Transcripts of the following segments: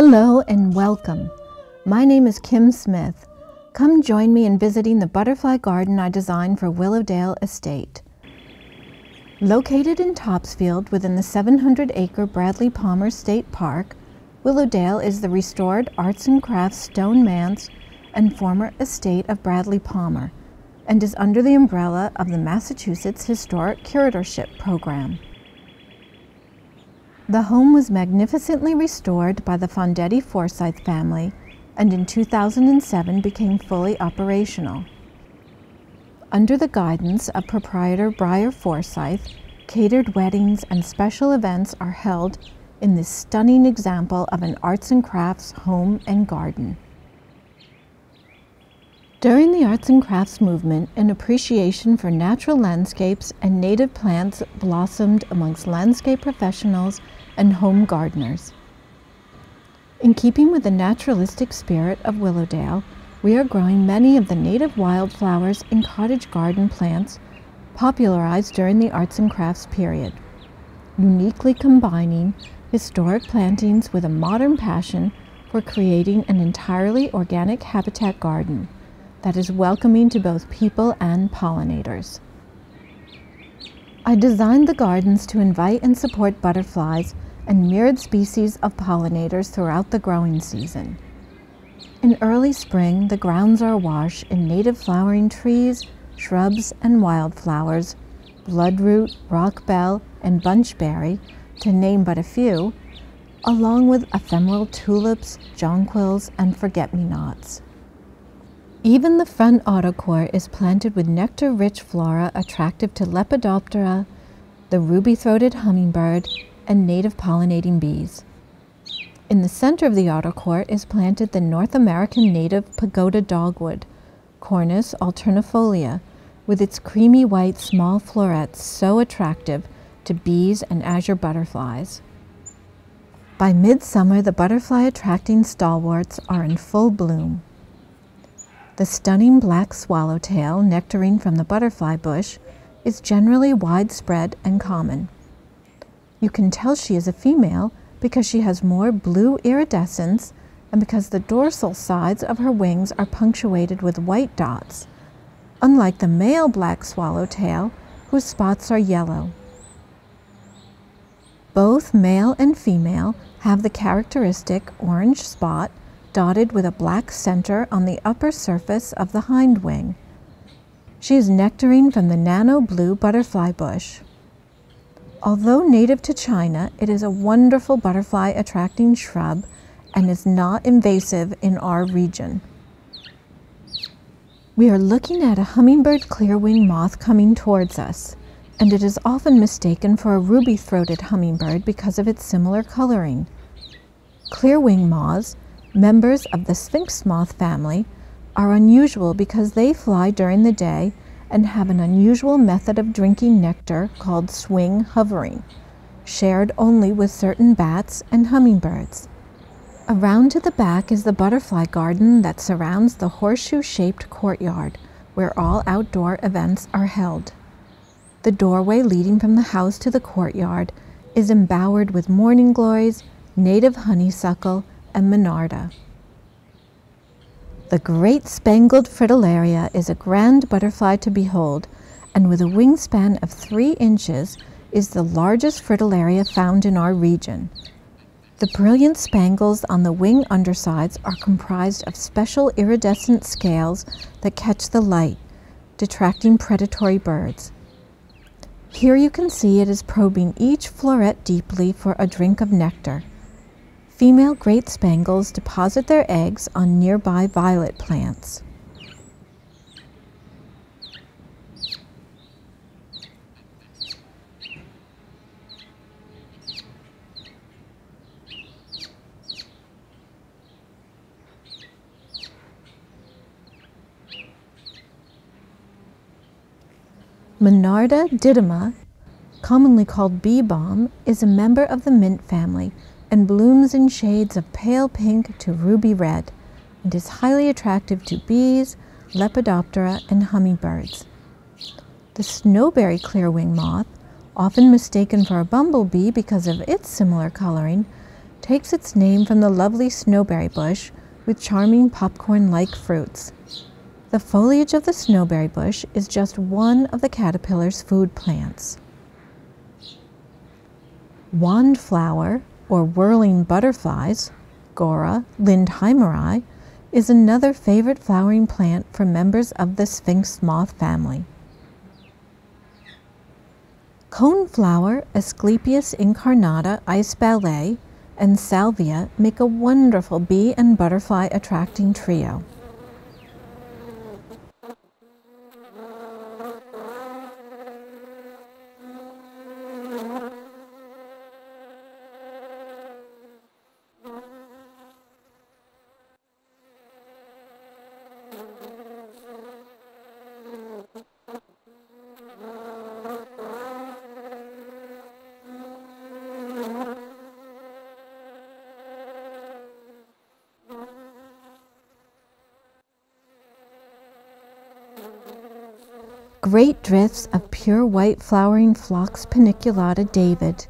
Hello and welcome. My name is Kim Smith. Come join me in visiting the butterfly garden I designed for Willowdale Estate. Located in Topsfield within the 700-acre Bradley Palmer State Park, Willowdale is the restored arts and crafts stone manse and former estate of Bradley Palmer and is under the umbrella of the Massachusetts Historic Curatorship Program. The home was magnificently restored by the Fondetti Forsyth family and in 2007 became fully operational. Under the guidance of proprietor Briar Forsyth, catered weddings and special events are held in this stunning example of an arts and crafts home and garden. During the arts and crafts movement, an appreciation for natural landscapes and native plants blossomed amongst landscape professionals and home gardeners. In keeping with the naturalistic spirit of Willowdale, we are growing many of the native wildflowers and cottage garden plants popularized during the arts and crafts period, uniquely combining historic plantings with a modern passion for creating an entirely organic habitat garden that is welcoming to both people and pollinators. I designed the gardens to invite and support butterflies and myriad species of pollinators throughout the growing season. In early spring, the grounds are awash in native flowering trees, shrubs, and wildflowers, bloodroot, rockbell, and bunchberry, to name but a few, along with ephemeral tulips, jonquils, and forget-me-nots. Even the front autocourt is planted with nectar-rich flora attractive to Lepidoptera, the ruby-throated hummingbird, and native pollinating bees. In the center of the autocourt is planted the North American native pagoda dogwood, Cornus alternifolia, with its creamy white small florets so attractive to bees and azure butterflies. By midsummer, the butterfly-attracting stalwarts are in full bloom. The stunning black swallowtail, nectarine from the butterfly bush, is generally widespread and common. You can tell she is a female because she has more blue iridescence and because the dorsal sides of her wings are punctuated with white dots, unlike the male black swallowtail, whose spots are yellow. Both male and female have the characteristic orange spot dotted with a black center on the upper surface of the hind wing. She is nectarine from the nano blue butterfly bush. Although native to China, it is a wonderful butterfly-attracting shrub and is not invasive in our region. We are looking at a hummingbird clearwing moth coming towards us, and it is often mistaken for a ruby-throated hummingbird because of its similar coloring. Clearwing moths, members of the sphinx moth family, are unusual because they fly during the day and have an unusual method of drinking nectar called swing hovering, shared only with certain bats and hummingbirds. Around to the back is the butterfly garden that surrounds the horseshoe-shaped courtyard, where all outdoor events are held. The doorway leading from the house to the courtyard is embowered with morning glories, native honeysuckle, and monarda. The great spangled fritillaria is a grand butterfly to behold, and with a wingspan of 3 inches is the largest fritillaria found in our region. The brilliant spangles on the wing undersides are comprised of special iridescent scales that catch the light, detracting predatory birds. Here you can see it is probing each floret deeply for a drink of nectar. Female great spangles deposit their eggs on nearby violet plants. Monarda didyma, commonly called bee balm, is a member of the mint family and blooms in shades of pale pink to ruby red, and is highly attractive to bees, Lepidoptera, and hummingbirds. The snowberry clearwing moth, often mistaken for a bumblebee because of its similar coloring, takes its name from the lovely snowberry bush with charming popcorn-like fruits. The foliage of the snowberry bush is just one of the caterpillar's food plants. Wandflower, or whirling butterflies, Gora lindheimeri, is another favorite flowering plant for members of the sphinx moth family. Coneflower, Asclepias incarnata, ice ballet, and salvia make a wonderful bee and butterfly attracting trio. Great drifts of pure white flowering Phlox paniculata David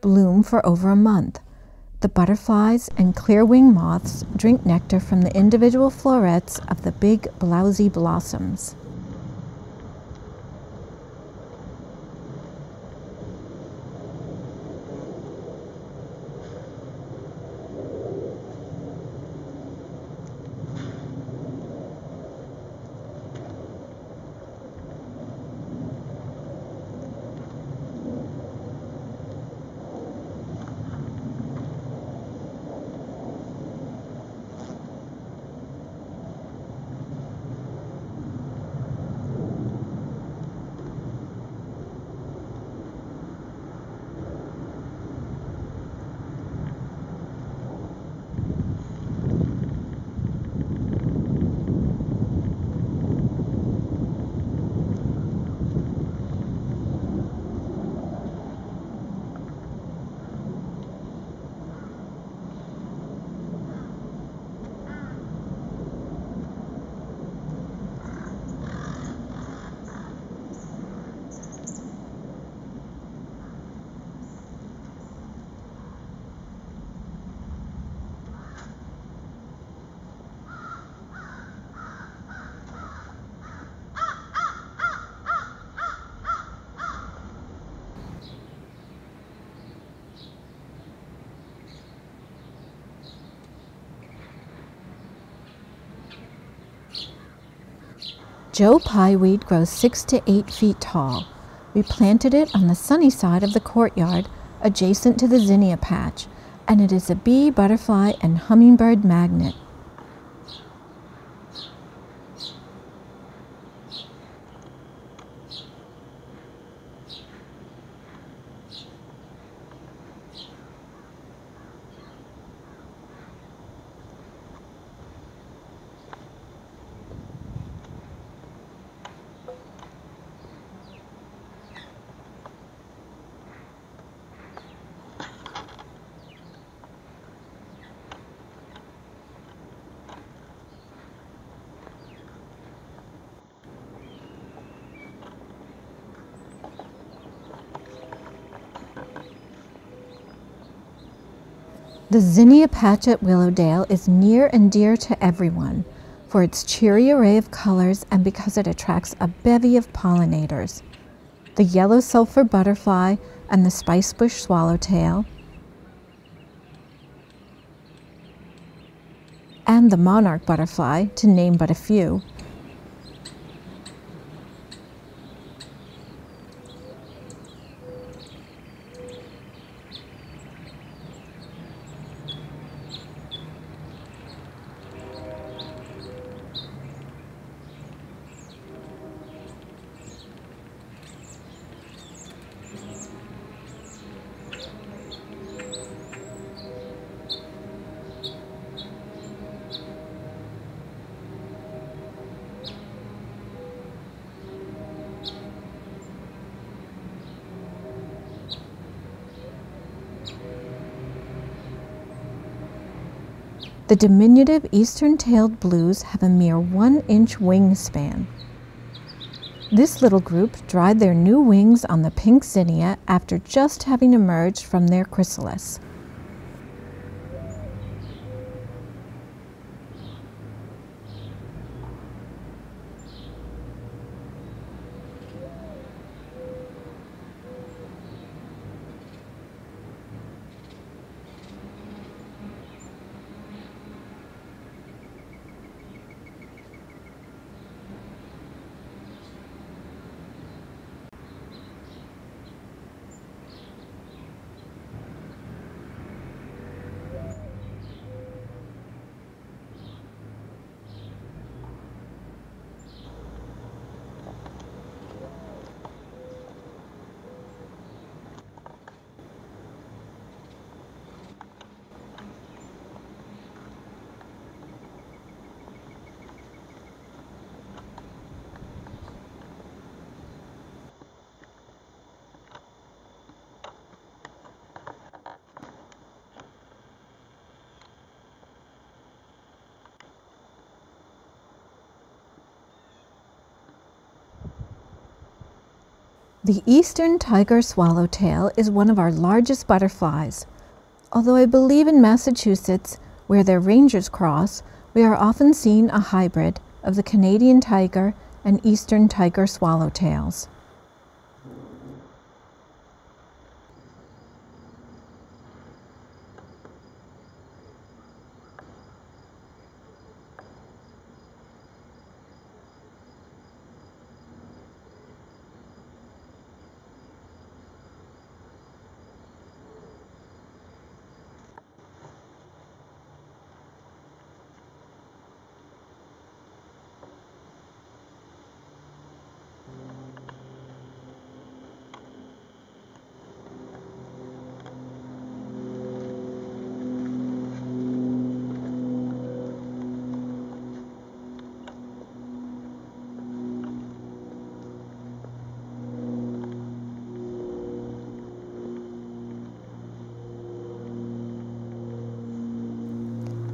bloom for over a month. The butterflies and clear-wing moths drink nectar from the individual florets of the big blousy blossoms. Joe pieweed grows 6 to 8 feet tall. We planted it on the sunny side of the courtyard, adjacent to the zinnia patch, and it is a bee, butterfly, and hummingbird magnet. The zinnia patch at Willowdale is near and dear to everyone for its cheery array of colors and because it attracts a bevy of pollinators. The yellow sulfur butterfly and the spicebush swallowtail, and the monarch butterfly, to name but a few. The diminutive eastern-tailed blues have a mere 1-inch wingspan. This little group dried their new wings on the pink zinnia after just having emerged from their chrysalis. The eastern tiger swallowtail is one of our largest butterflies. Although I believe in Massachusetts, where their rangers cross, we are often seeing a hybrid of the Canadian tiger and eastern tiger swallowtails.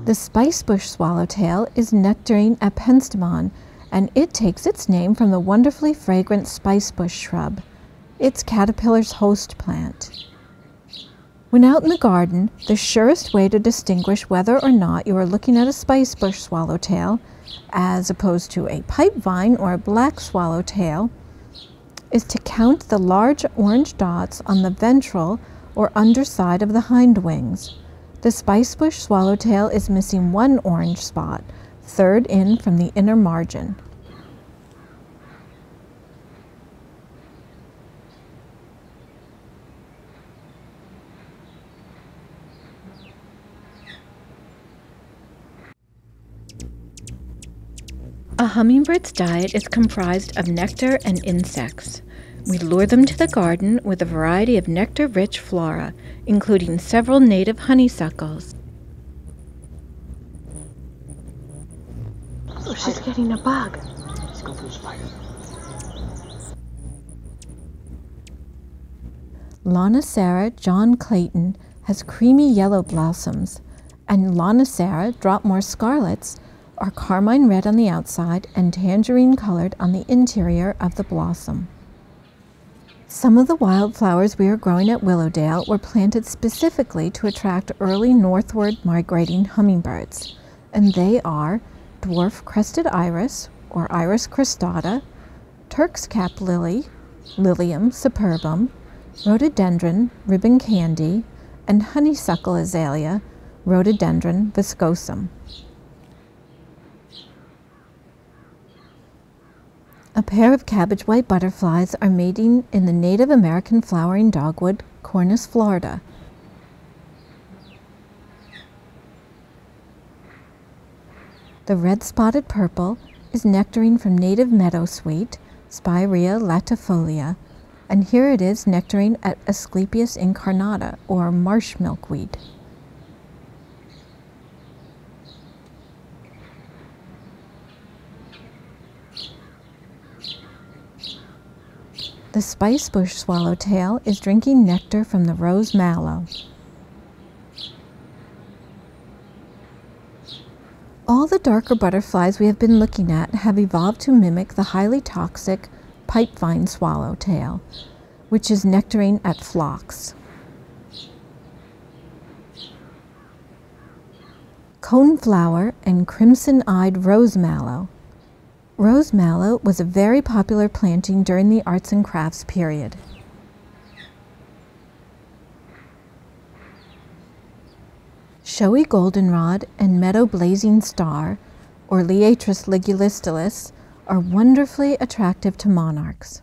The spicebush swallowtail is nectaring at Penstemon, and it takes its name from the wonderfully fragrant spicebush shrub. It's caterpillar's host plant. When out in the garden, the surest way to distinguish whether or not you are looking at a spicebush swallowtail, as opposed to a pipevine or a black swallowtail, is to count the large orange dots on the ventral or underside of the hind wings. The spicebush swallowtail is missing one orange spot, third in from the inner margin. A hummingbird's diet is comprised of nectar and insects. We lure them to the garden with a variety of nectar-rich flora, including several native honeysuckles. Oh, she's getting a bug. Let's go for the spider. Lonicera John Clayton has creamy yellow blossoms, and Lonicera Dropmore scarlets are carmine red on the outside and tangerine colored on the interior of the blossom. Some of the wildflowers we are growing at Willowdale were planted specifically to attract early northward migrating hummingbirds, and they are dwarf crested iris, or Iris cristata, Turk's cap lily, Lilium superbum, rhododendron ribbon candy, and honeysuckle azalea, rhododendron viscosum. A pair of cabbage white butterflies are mating in the Native American flowering dogwood, Cornus florida. The red-spotted purple is nectaring from native meadowsweet, Spirea latifolia, and here it is nectaring at Asclepias incarnata, or marsh milkweed. The spicebush swallowtail is drinking nectar from the rose mallow. All the darker butterflies we have been looking at have evolved to mimic the highly toxic pipevine swallowtail, which is nectaring at phlox. Coneflower and crimson-eyed rose mallow. Rose mallow was a very popular planting during the arts and crafts period. Showy goldenrod and meadow blazing star, or Liatris ligulistilis, are wonderfully attractive to monarchs.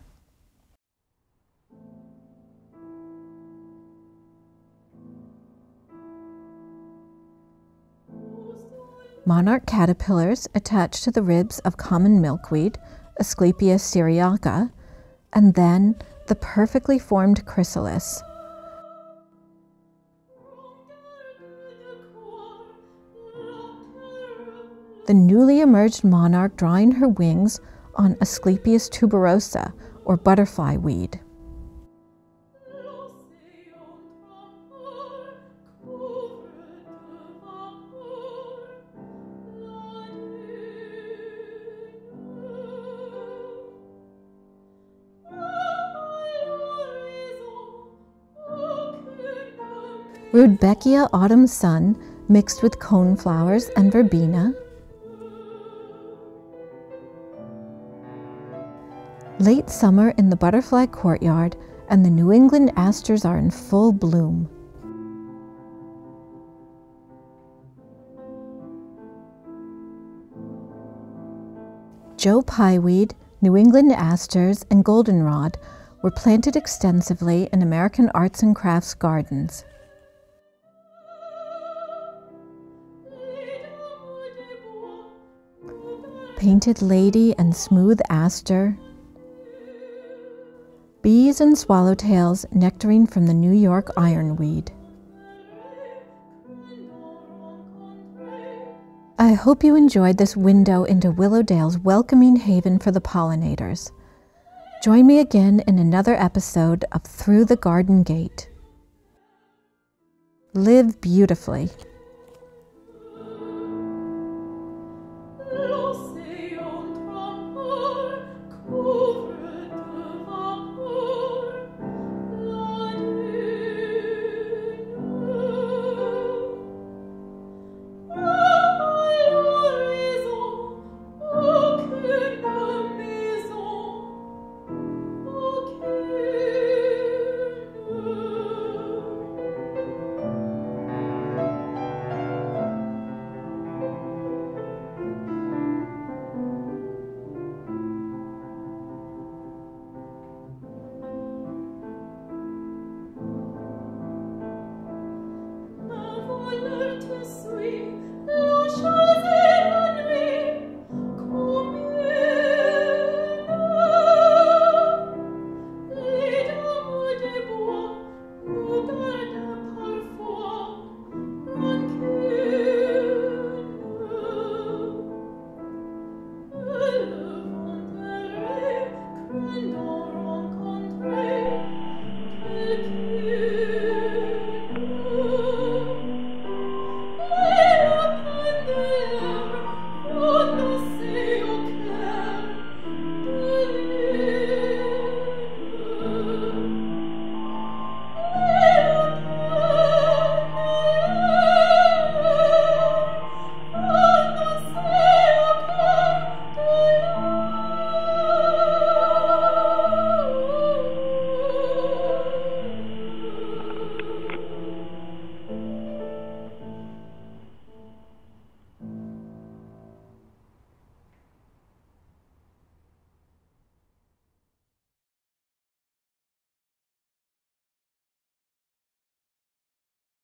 Monarch caterpillars attach to the ribs of common milkweed, Asclepias syriaca, and then the perfectly formed chrysalis. The newly emerged monarch drawing her wings on Asclepias tuberosa, or butterfly weed. Rudbeckia autumn sun mixed with coneflowers and verbena, late summer in the butterfly courtyard, and the New England asters are in full bloom. Joe pieweed, New England asters, and goldenrod were planted extensively in American arts and crafts gardens. Painted lady and smooth aster, bees and swallowtails nectaring from the New York ironweed. I hope you enjoyed this window into Willowdale's welcoming haven for the pollinators. Join me again in another episode of Through the Garden Gate. Live beautifully.